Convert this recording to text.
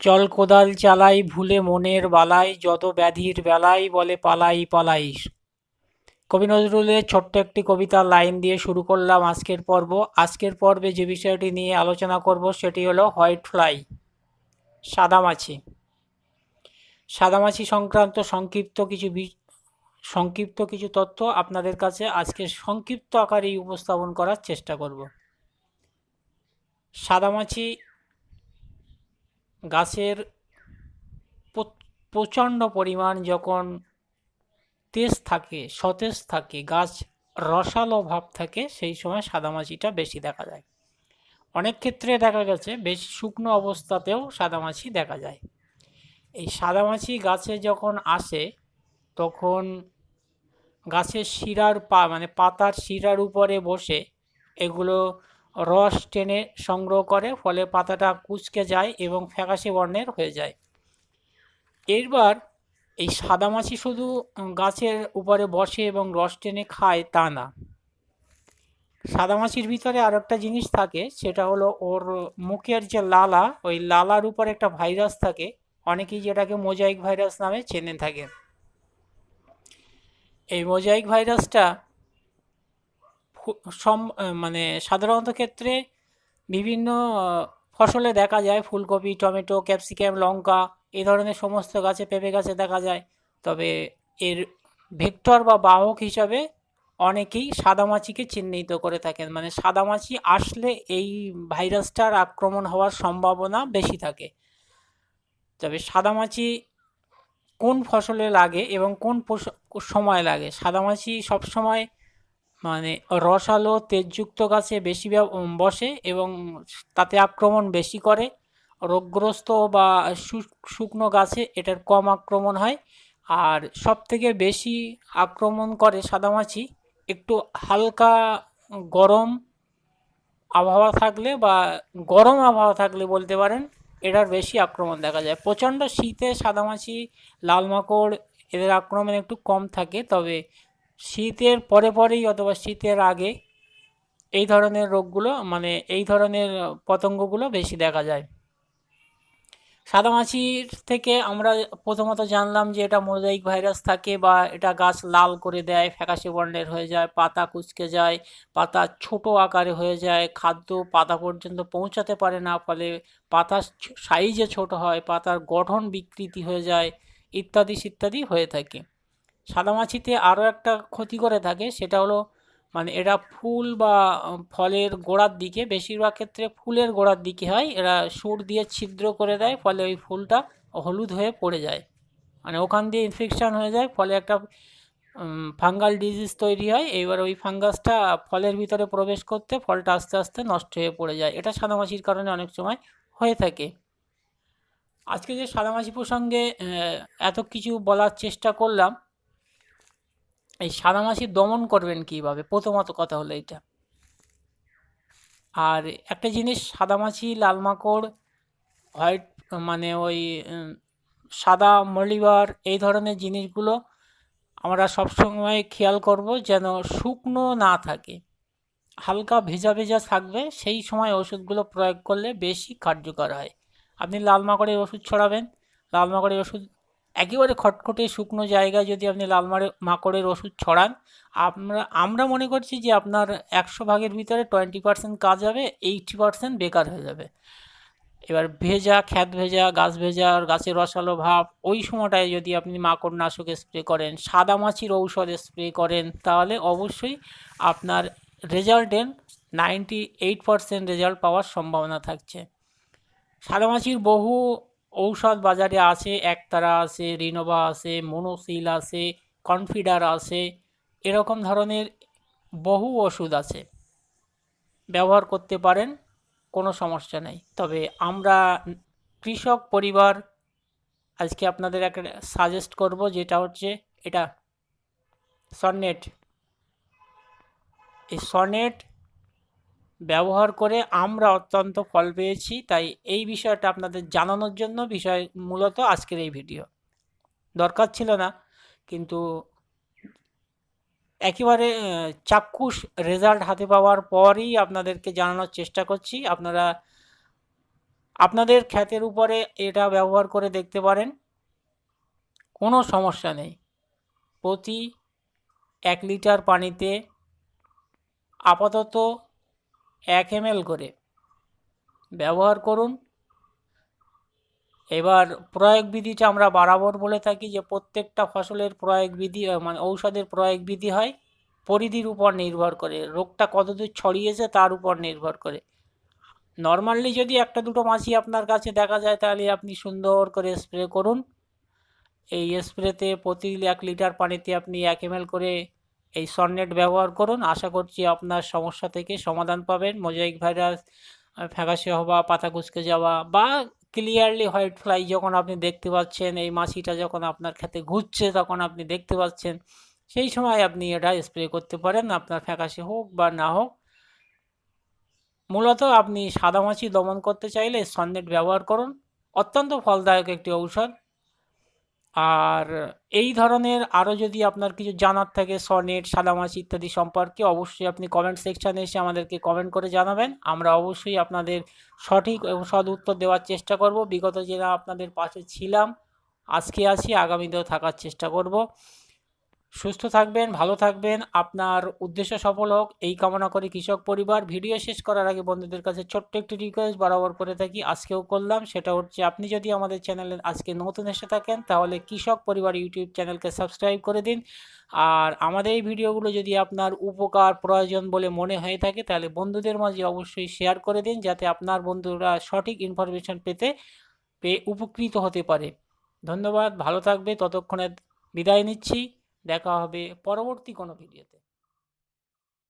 চল কোদাল চালাই ভুলে মনের বালাই, যত ব্যাধির বেলাই বলে পালাই পালাই। কবি নজরুলের ছোট্ট একটি কবিতার লাইন দিয়ে শুরু করলাম আজকের পর্ব। আজকের পর্বে যে বিষয়টি নিয়ে আলোচনা করব সেটি হলো হোয়াইট ফ্লাই, সাদামাছি। সাদামাছি সংক্রান্ত সংক্ষিপ্ত কিছু তথ্য আপনাদের কাছে আজকে সংক্ষিপ্ত আকারেই উপস্থাপন করার চেষ্টা করব। সাদামাছি গাছের প্রচণ্ড পরিমাণ যখন সতেজ থাকে, গাছ রসালো ভাব থাকে, সেই সময় সাদামাছিটা বেশি দেখা যায়। অনেক ক্ষেত্রে দেখা গেছে বেশি শুকনো অবস্থাতেও সাদামাছি দেখা যায়। এই সাদামাছি গাছে যখন আসে তখন গাছের পাতার শিরার উপরে বসে এগুলো রস টেনে সংগ্রহ করে, ফলে পাতাটা কুঁচকে যায় এবং ফ্যাকাশে বর্ণের হয়ে যায়। এরবার এই সাদামাছি শুধু গাছের উপরে বসে এবং রস টেনে খায় তা না, সাদামাছির ভিতরে আর একটা জিনিস থাকে, সেটা হলো ওর মুখের যে লালা, ওই লালার উপর একটা ভাইরাস থাকে, অনেকেই যেটাকে মোজাইক ভাইরাস নামে চেনে থাকে। এই মোজাইক ভাইরাসটা সাধারণত ক্ষেত্রে বিভিন্ন ফসলে দেখা যায়, ফুলকপি, টমেটো, ক্যাপসিকাম, লঙ্কা, এই ধরনের সমস্ত গাছে, পেঁপে গাছে দেখা যায়। তবে এর ভেক্টর বা বাহক হিসাবে অনেকেই সাদামাছিকে চিহ্নিত করে থাকেন, মানে সাদামাছি আসলে এই ভাইরাসটার আক্রমণ হওয়ার সম্ভাবনা বেশি থাকে। তবে সাদামাছি কোন ফসলে লাগে এবং কোন সময় লাগে? সাদামাছি সবসময় রসালো তেজযুক্ত গাছে বেশি বসে এবং তাতে আক্রমণ বেশি করে। রোগগ্রস্ত বা শুকনো গাছে এটার কম আক্রমণ হয়। আর সবথেকে বেশি আক্রমণ করে সাদামাছি একটু হালকা গরম আবহাওয়া থাকলে, বা গরম আবহাওয়া থাকলে বলতে পারেন, এটার বেশি আক্রমণ দেখা যায়। প্রচণ্ড শীতে সাদামাছি, লাল মাকড়, এদের আক্রমণ একটু কম থাকে। তবে শীতের পরেই অথবা শীতের আগে এই ধরনের রোগগুলো, এই ধরনের পতঙ্গগুলো বেশি দেখা যায়। সাদামাছির থেকে আমরা প্রথমত জানলাম যে এটা মোজাইক ভাইরাস থাকে, বা এটা গাছ লাল করে দেয়, ফ্যাকাশে বর্ণের হয়ে যায়, পাতা কুঁচকে যায়, পাতা ছোট আকারে হয়ে যায়, খাদ্য পাতা পর্যন্ত পৌঁছাতে পারে না, ফলে পাতার সাইজে ছোট হয়, পাতার গঠন বিকৃতি হয়ে যায়, ইত্যাদি হয়ে থাকে। সাদামাছিতে আরও একটা ক্ষতি করে থাকে, সেটা হলো এরা ফুল বা ফলের গোড়ার দিকে, বেশিরভাগ ক্ষেত্রে ফুলের গোড়ার দিকে হয়, এরা সুর দিয়ে ছিদ্র করে দেয়, ফলে ওই ফুলটা হলুদ হয়ে পড়ে যায়, ওখান দিয়ে ইনফেকশান হয়ে যায়, ফলে একটা ফাঙ্গাল ডিজিজ তৈরি হয়। এবার ওই ফাঙ্গাসটা ফলের ভিতরে প্রবেশ করতে ফলটা আস্তে আস্তে নষ্ট হয়ে পড়ে যায়। এটা সাদামাছির কারণে অনেক সময় হয়ে থাকে। আজকে যে সাদামাছি প্রসঙ্গে এত কিছু বলার চেষ্টা করলাম, এই সাদামাছি দমন করবেন কীভাবে, প্রথমত কথা হলো এটা। আর একটা জিনিস, সাদামাছি, লাল মাকড়, হোয়াইট ওই সাদা মলিবার, এই ধরনের জিনিসগুলো আমরা সবসময় খেয়াল করব যেন শুকনো না থাকে, হালকা ভেজা ভেজা থাকবে, সেই সময় ওষুধগুলো প্রয়োগ করলে বেশি কার্যকর হয়। আপনি লাল মাকড়ের ওষুধ ছড়াবেন, লাল মাকড়ের ওষুধ একেবারে খটখটে শুকনো জায়গায় যদি আপনি লাল মাকড়ের ওষুধ ছড়ান, আমরা মনে করছি যে আপনার 100 ভাগের ভিতরে 20% কাজ হবে, 80% বেকার হয়ে যাবে। এবার খ্যাত ভেজা, গাছ ভেজা, গাছের রসালো ভাব, ওই সময়টায় যদি আপনি মাকড়নাশক স্প্রে করেন, সাদামাছির ঔষধ স্প্রে করেন, তাহলে অবশ্যই আপনার রেজাল্টের 98% রেজাল্ট পাওয়ার সম্ভাবনা থাকছে। সাদামাছির বহু ঔষধ বাজারে আছে, একতারা আছে, রিনোভা আছে, মনোসিল আছে, কনফিডার আছে, এরকম ধরনের বহু ওষুধ আছে, ব্যবহার করতে পারেন, কোনো সমস্যা নেই। তবে আমরা কৃষক পরিবার আজকে আপনাদের একটা সাজেস্ট করব, যেটা হচ্ছে এটা সনেট। এই সনেট ব্যবহার করে আমরা অত্যন্ত ফল পেয়েছি, তাই এই বিষয়টা আপনাদের জানানোর জন্য মূলত আজকের এই ভিডিও। দরকার ছিল না, কিন্তু একেবারে চাক্ষুষ রেজাল্ট হাতে পাওয়ার পরই আপনাদেরকে জানানোর চেষ্টা করছি। আপনারা আপনাদের ক্ষেতের উপরে এটা ব্যবহার করে দেখতে পারেন, কোনো সমস্যা নেই। প্রতি 1 লিটার পানিতে আপাতত 1 ml করে ব্যবহার করুন। এবার প্রয়োগ বিধিটা আমরা বরাবর বলে থাকি যে প্রত্যেকটা ফসলের প্রয়োগ বিধি মানে ঔষধের প্রয়োগ বিধি হয় পরিধির উপর নির্ভর করে, রোগটা কতদূর ছড়িয়েছে তার উপর নির্ভর করে। নর্মালি যদি একটা দুটো মাছি আপনার কাছে দেখা যায় তাহলে আপনি সুন্দর করে স্প্রে করুন। এই স্প্রেতে প্রতি 1 লিটার পানিতে আপনি 1 ml করে এই সননেট ব্যবহার করুন। আশা করছি আপনার সমস্যা থেকে সমাধান পাবেন। মোজাইক ভাইরাস, ফ্যাকাশে হওয়া, পাতা কুঁচকে যাওয়া বা ক্লিয়ারলি হোয়াইট ফ্লাই যখন আপনি দেখতে পাচ্ছেন, এই মাছিটা যখন আপনার ক্ষেতে ঘুরছে তখন আপনি দেখতে পাচ্ছেন, সেই সময় আপনি এটা স্প্রে করতে পারেন, আপনার ফ্যাকাশে হোক বা না হোক। মূলত আপনি সাদামাছি দমন করতে চাইলে সননেট ব্যবহার করুন, অত্যন্ত ফলদায়ক একটি ঔষধ। আর এই ধরনের আরও যদি আপনার কিছু জানার থাকে সনেট, সাদামাছি ইত্যাদি সম্পর্কে, অবশ্যই আপনি কমেন্ট সেকশানে এসে আমাদেরকে কমেন্ট করে জানাবেন। আমরা অবশ্যই আপনাদের সঠিক এবং সদ উত্তর দেওয়ার চেষ্টা করব। বিগত যেটা আপনাদের পাশে ছিলাম, আজকে আছি, আগামীতেও থাকার চেষ্টা করব। সুস্থ থাকবেন, ভালো থাকবেন, আপনার উদ্দেশ্য সফল হোক এই কামনা করি কৃষক পরিবার। ভিডিও শেষ করার আগে বন্ধুদের কাছে ছোট্ট একটি রিকোয়েস্ট বরাবর করে থাকি, আজকেও করলাম। সেটা হচ্ছে, আপনি যদি আমাদের চ্যানেলে আজকে নতুন এসে থাকেন তাহলে কৃষক পরিবার ইউটিউব চ্যানেলকে সাবস্ক্রাইব করে দিন। আর আমাদের এই ভিডিওগুলো যদি আপনার উপকার প্রয়োজন বলে মনে হয়ে থাকে তাহলে বন্ধুদের মাঝে অবশ্যই শেয়ার করে দিন, যাতে আপনার বন্ধুরা সঠিক ইনফরমেশন পেয়ে উপকৃত হতে পারে। ধন্যবাদ, ভালো থাকবে, ততক্ষণে বিদায় নিচ্ছি। দেখা হবে পরবর্তী কোনো ভিডিওতে।